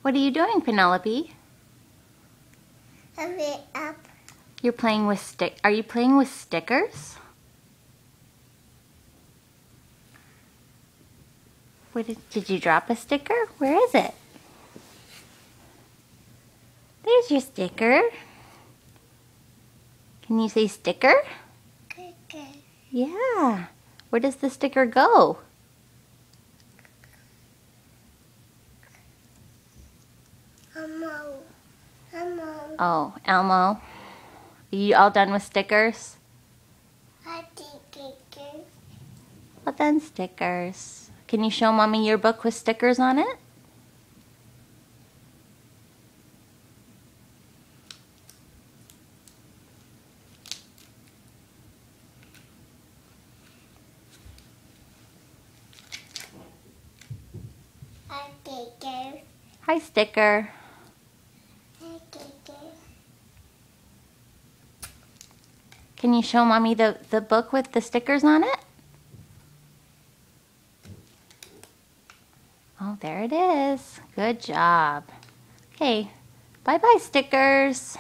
What are you doing, Penelope? Hurry up. You're playing with Are you playing with stickers? Did you drop a sticker? Where is it? There's your sticker. Can you say sticker? Okay. Yeah. Where does the sticker go? Elmo. Elmo. Oh, Elmo. Are you all done with stickers? I think it. Well done, stickers. Can you show Mommy your book with stickers on it? I think it. Hi, sticker. I think it. Can you show Mommy the book with the stickers on it? Oh, there it is. Good job. Okay, bye-bye, stickers.